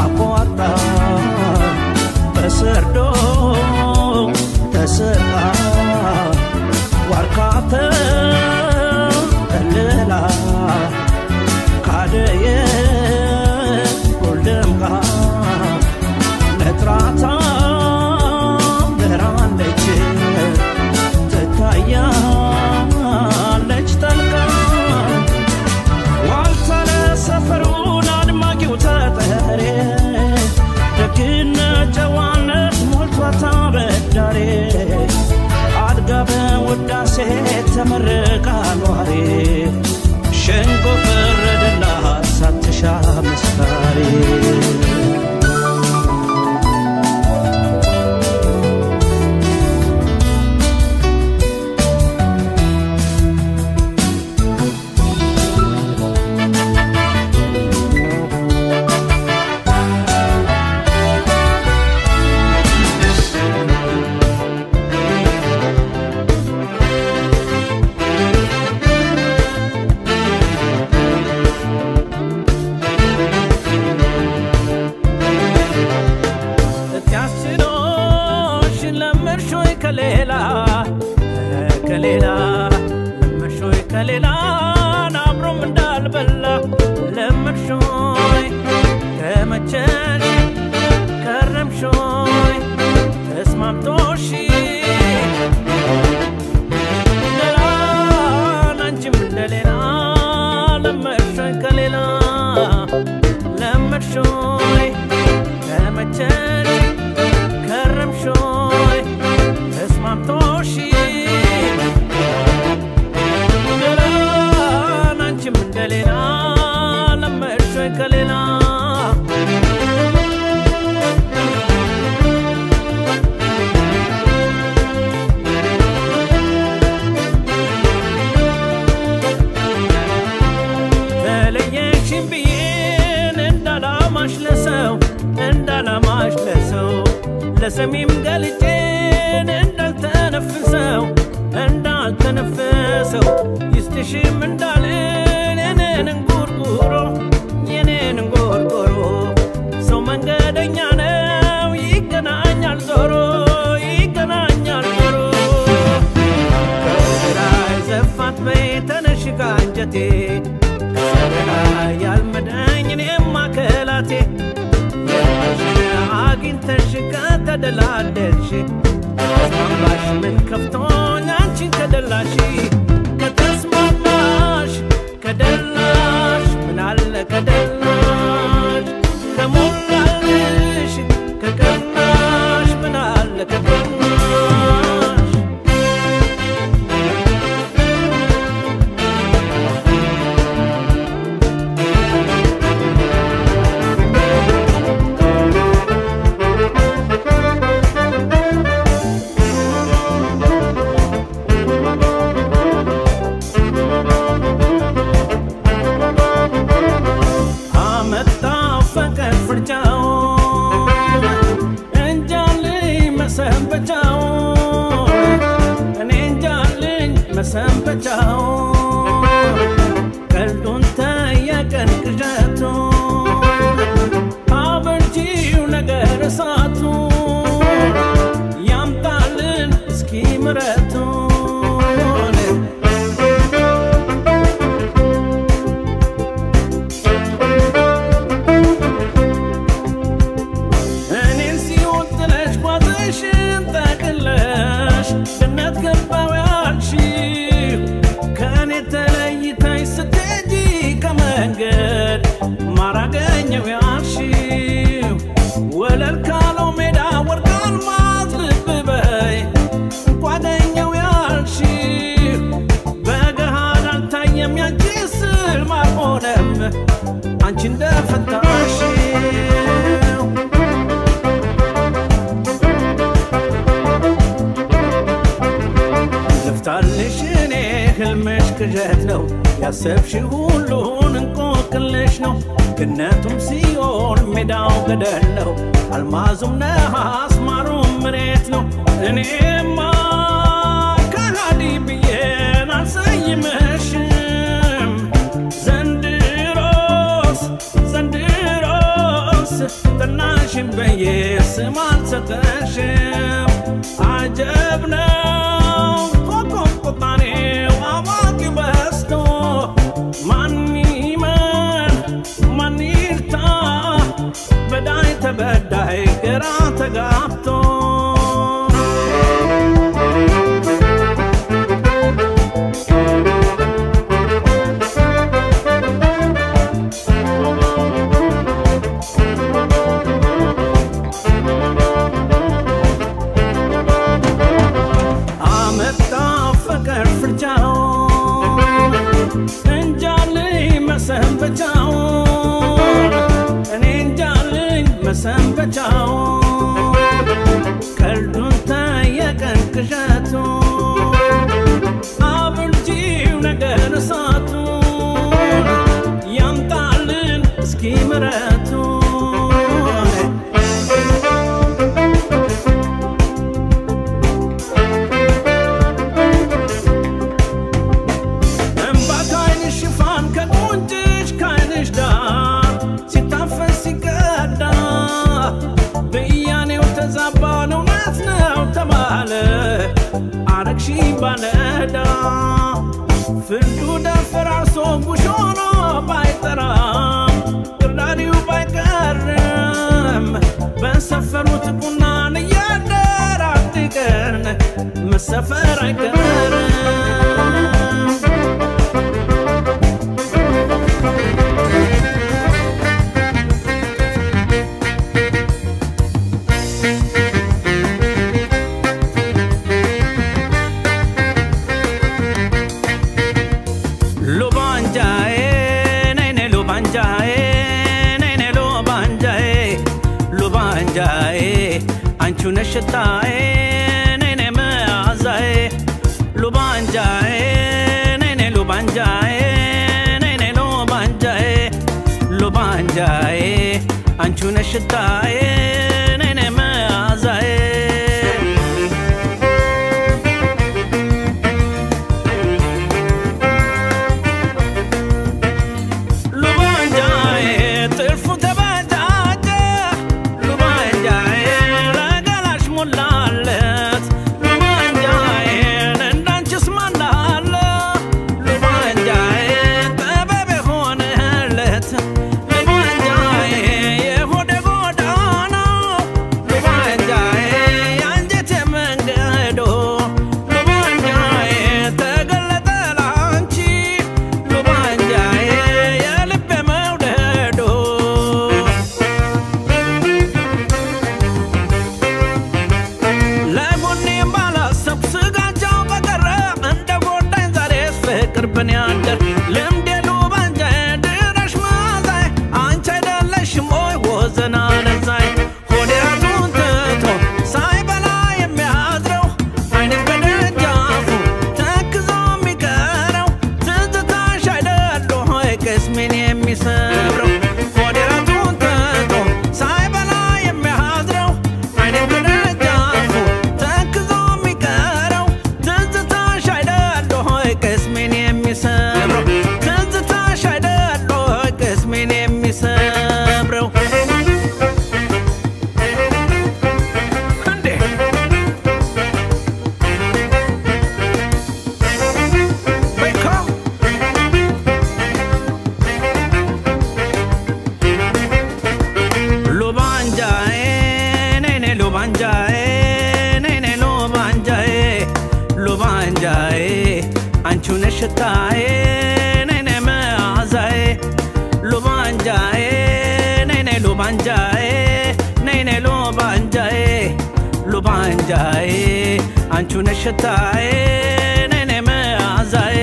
አቋርጣ በሰርዶ ተሰርቃ ዋርካተ ተልላ ካደየ ጎልደምቃ ለጥራታ በራለች ትታያለች ጠልቃ ዋልታለ ሰፈሩን አድማቂው ተጠሬ ደግነት ጨዋነት ሞልቷታ በዳሬ አድጋ በውዳሴ ተመረቃ ኗሬ ሸንጎ ፈረደላት ሳትሻ መስካሪ ከሌላ ናብሮም እንዳልበላ ለምርሾይ ከመቸሽ ከረምሾይ ተስማምቶሽ ደላን አንቺም እንደሌላ ለምርሾይ ከሌላ ለምርሾይ ከመቸሽ ከረምሾይ ተስማምቶሽ ከሌላ ለምርሾይ ከሌላ ተለየሽኝ ብዬን እንዳላማሽ ለሰው ለሰሚም ገልጬን እንዳልተነፍሰው ይስትሽም እንዳልን የኔን እንጉርጉሮ ሰው መንገደኛ ነው ይገናኛል ዞሮ ከላይ ዘፋት በተነሽ ካንጀቴ ከላይ ያልመደኝ እኔም አከላቴ አግኝተሽ ከተደላደልሽ ተስማማሽ ምን ከፍቶኝ አንቺን ከደላሽ ከተስማማሽ ከደላሽ ምን አለ ከደላሽ ከሞላልሽ ከቀናሽ ምን አለ ከቀናሽ መሰንበቻው ቀልዱን ታያቀን ቅዠቱ አበርጂው ነገር እሳቱ ያምጣልን እስኪ ምረቱ እኔን ሲወጥለሽ ጓዝሽን ጠቅለሽ ገነት ገባው ያልሽው ከኔ ተለይተሽ ስትሄጂ ከመንገድ ማራገኘው ያልሽው ወለል ካለው ሜዳ ወርቅ አልማዝ ልብ በይ ጓደኛው ያልሽው በገሃድ አልታየም ያንቺ ስልም አልሆነም አንቺ እንደፈታሽው ልፍታልሽ እኔ ህልምሽ ቅዠት ነው ያሰብሽ ሁሉን እንቆቅልሽ ነው ገነቱም ሲኦል ሜዳው ገደል ነው አልማዙም ነሐስ ማሩም መሬት ነው እኔማ ከሃዲ ብዬን አልሰይምሽም ዘንድሮስ አንቺን ብዬ ስም አልሰጠሽም አጀብ ነው ኮከብ ቆጣሪው አዋቂ በዝቶ ማን ይመን ማን ይርታ በዳይ ተበዳይ ግራ ተጋብቶ ሰንበቻው ቀልዱን ታየቀን ቅዠቱ አብርጂው ነገር እሳቱ ያምጣልን እስኪ ምሕረቱ እምባ ከዓይንሽ ሽፋን ከጉንጭሽ ከዓይንሽ ዳር ሲታፈስ ሲቀዳ በያኔው ተዛባን እውነት ነው ተባለ አረግሺ ባለዳ ፍርዱ ደፈራርሶ ጉሽ ሆኖ ባይጠራም ቅራሪው ባይቀርም በሰፈሩት ቁናን እያደር አንድ ቀን መሰፈር አይቀርም አንቺው ነሽ ሽታዬ ነኔ መዓዛዬ ሉባንጃዬ ነኔ ሉባንጃዬ ነኔ ሉባንጃዬ ሉባንጃዬ አንቺው ነሽ ሽታዬ ነኔ መዓዛዬ ቅርብን ያንደር ልምዴ ሉባንጃዬ ድረሽ ማዛይ አንቺ አይደለሽም ወይ ወዘና ነዛይ ሆዴ ራሱን ትቶ ሳይበላ የሚያድረው አይኔን በደጃፉ ተክዞ የሚቀረው ትዝታሽ አይደለ ሆይ ቅስሜን የሚሰብረው ሆዴ ራሱን ትቶ ሳይበላ የሚያድረው አይኔን በደጃፉ ተክዞ የሚቀረው ትዝታሽ አይደለ ሆይ ቅስሜን የሚሰብረው ትዝታሽ አይደለ ሆይ ቅስሜን የሚሰብረው እንዴ በይኮ ሉባንጃዬ ነኔ ሉባንጃዬ ነኔ ሉባንጃዬ ሉባንጃዬ አንቺው ነሽ ሽታዬ ነኔ መዓዛዬ ሉባንጃዬ ነኔ ሉባንጃዬ ነኔ ሉባንጃዬ ሉባንጃዬ አንቺው ነሽ ሽታዬ ነኔ መዓዛዬ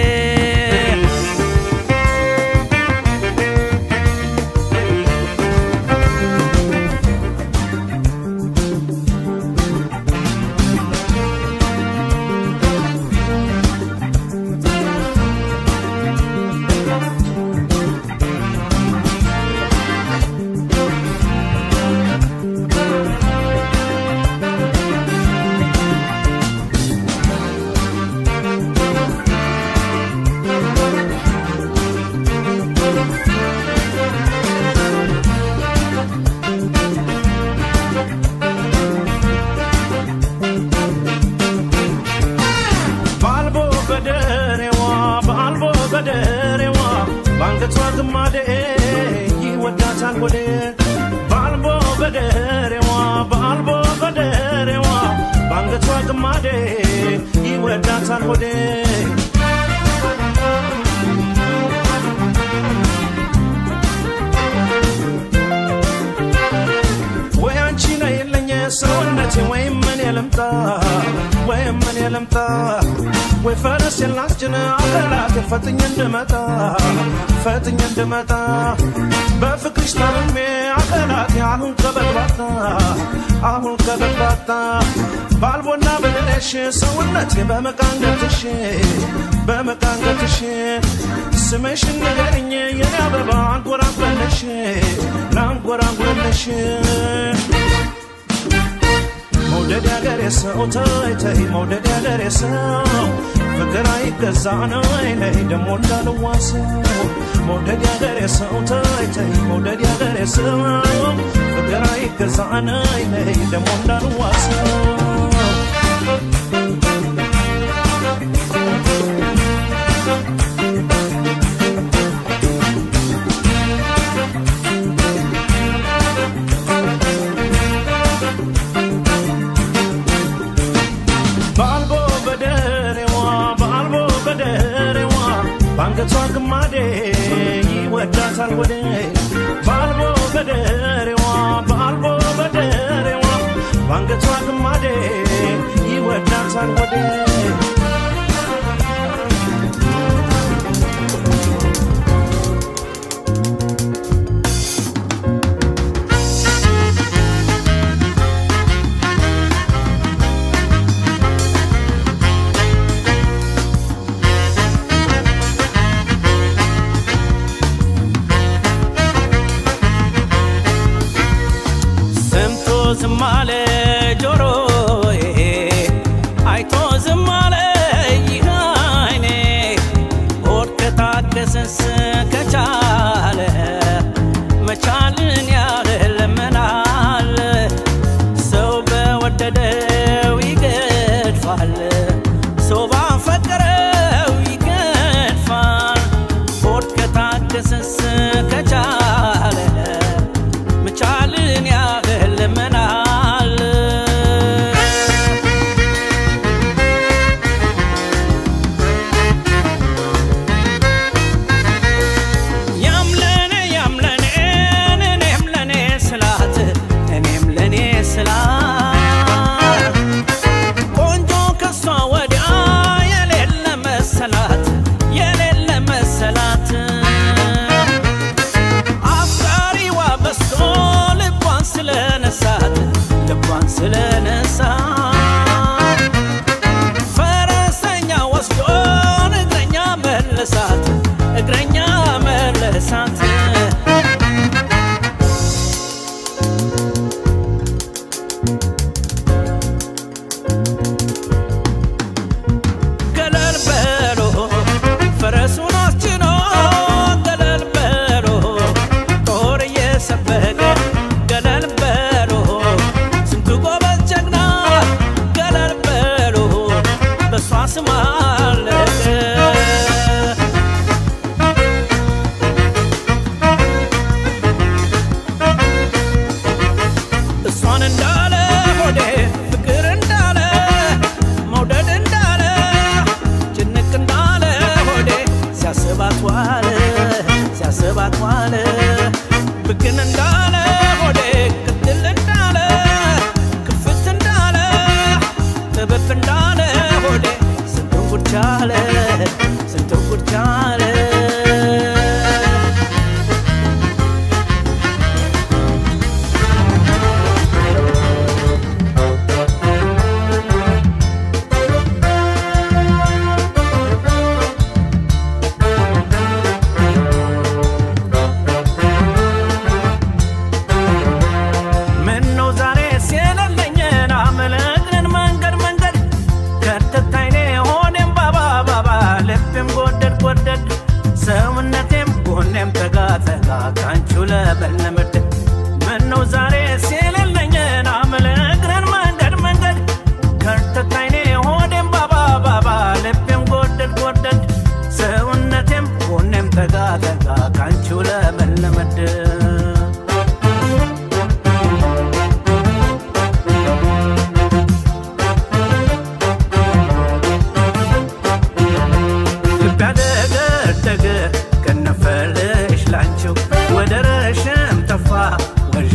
ሆዴ ባልቦ በደሬዋ ባንገቷ ግማዴ ይወዳታል ሆዴ ወይ አንቺ ነው የለኝ ሰውነቴ ወይ ምን የለምጣ ወይ ፈረስ የላስጭነ አካላት ፈጥኝ እንደመጣ በፍቅርሽ ታምሜ አካላት አሁን ከበባታ ባልቦና በደረሽ ሰውነቴ በመቃንገትሽ ስምሽን ንገሪኝ የኔ አበባ አንጎራጎረሽ መውደድ ያገሬ ሰው ተይ መውደድ ያገሬ ሰው ፍቅር አይገዛ ነው ነይ ደሞ እንዳልዋሰው መውደድ ያገሬ ሰው ተይ መውደድ ያገሬ ሰው ፍቅር አይገዛ ነው ነይ ደሞ እንዳልዋሰው ባንገቷ ግማዴ ይወዳታል ሆዴ ባልቦ በደሬዋ ባንገቷ ግማዴ ይወዳታል ሆዴ ዝማለ ጆሮዬ አይቶ ዝማለ ይሃኔ ወድከታከሰስ ከቻለ መቻልን ያህል ምናለ ሰው በወደደው ይገድፋል ሰው ባፈቀረው ይገድፋል ወድከታከሰስ ከቻለ መቻልን ያህል ምናለ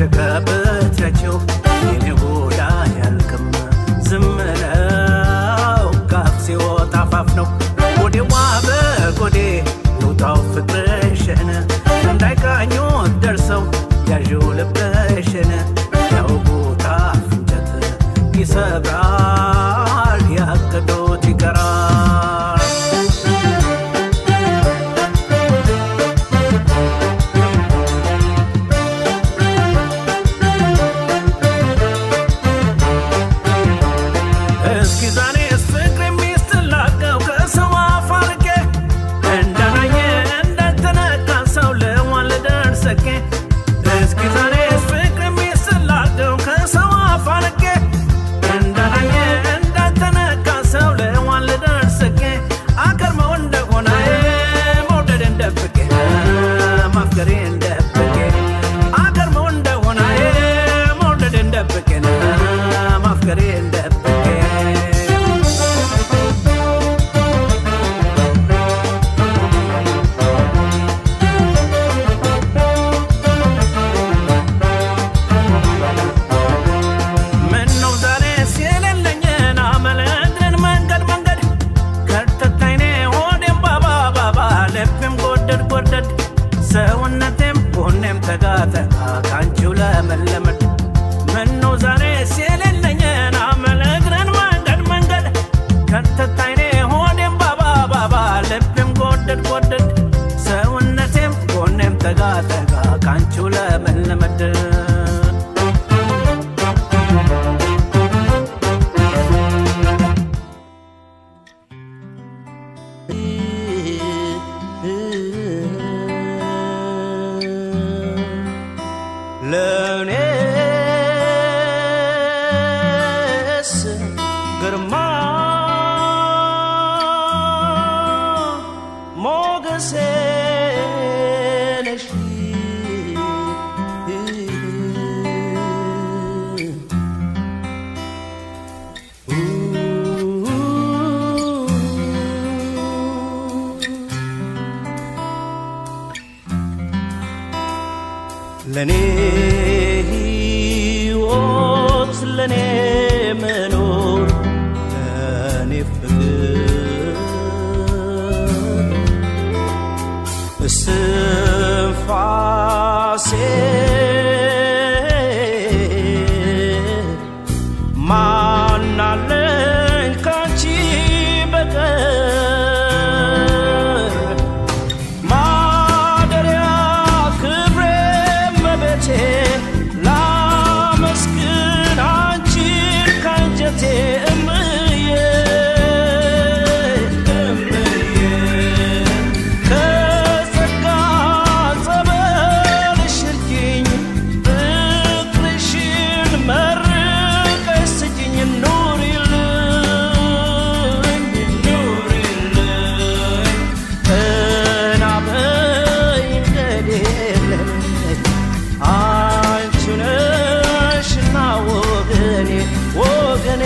ሸከበታቸው የኔ ጎዳ ያልከም ዝምነው ካፍ ሲወጣ ፋፍ ነው ወዴዋ በጎዴ ይውጣው ፍቅርሽን እንዳይቃኙት ደርሰው ያዥው ልብሽን ያውጉታ ፍንጨት ይሰብራል ያቅዶት ይቀራል ሰውነቴም ጎኔም ተጋተጋ ካንቺው ለመለመድ ምነው ዛሬ ሲለለኝና መለግረን መንገድ መንገድ ከተታይኔ ሆዴም ባባ ልቤም ጎደድ ጎደድ ሰውነቴም ጎኔም ተጋተጋ ካንቺው ለመለመድ ለኔስ ግርማ ሞገሴ ነሽ ለኔ ሕይወት ለኔ መኖር ለኔ ፍቅር እስትንፋሴ ማን አለኝ ካንቺ በቀር ማደሪያ ክብሬ መቤቴ ላመስግን አንቺን ካንጀቴ እምዬ ከጸጋ ጸበልሽ እርጂኝ ፍቅርሽን መርቀሽ ስጪኝ ኑሪልኝ ቀና በይ እንደሌለኝ አንቺ ነሽና ወገኔ ወገኔ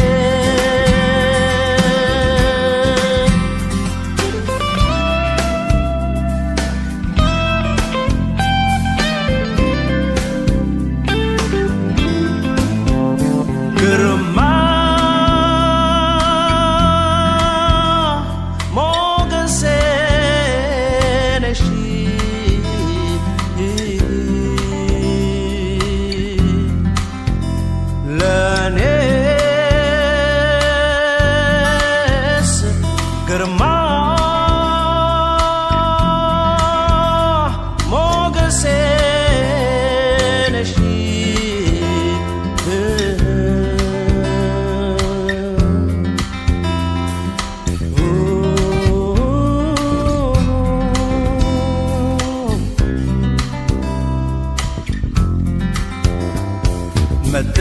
ግርማ ሞገሴ ነሽ ለኔስ ግርማ ሞገሴ ነሽ መጥ